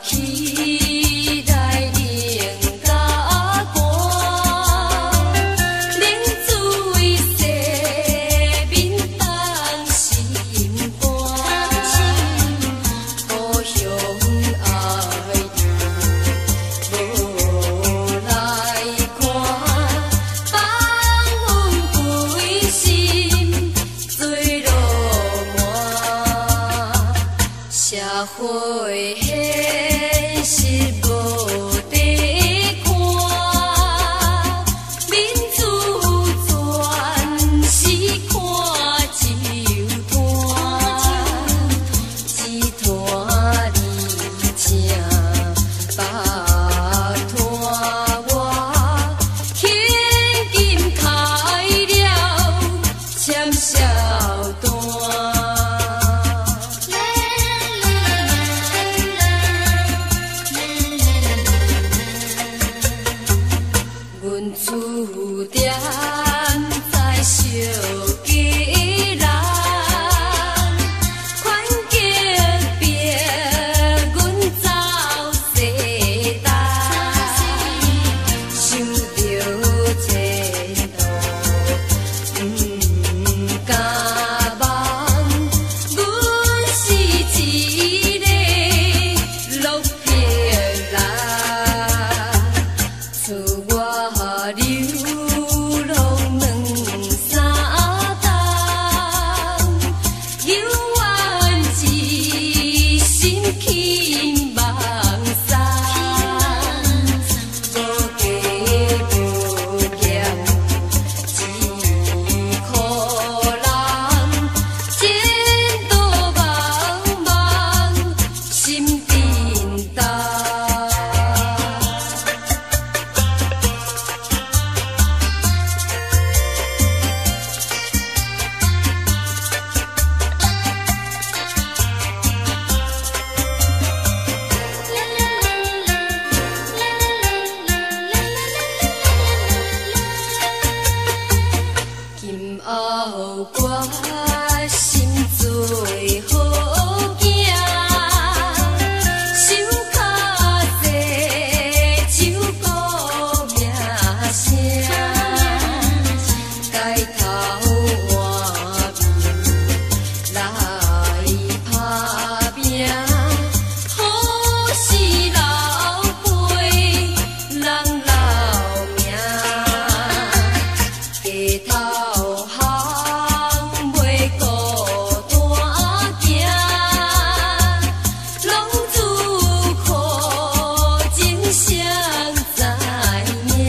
起来冷甲寒，冷水洗面当心肝，故乡爱人无来看，放阮归心醉落满，社会现实无地看，民主全是看酒摊，一摊你请白摊我，现金开了签销单。阮厝店在小鸡人，款隔壁阮走西单，想着前路毋敢望，阮是一个落魄人。流浪两三冬，犹原一心轻梦散，无家无业一苦人，前途茫茫心沉重。今后我心最好行，想较济手鼓名声，街头换面来打拼，好事老辈人留名，街头行袂孤单行，拢自苦情谁知影？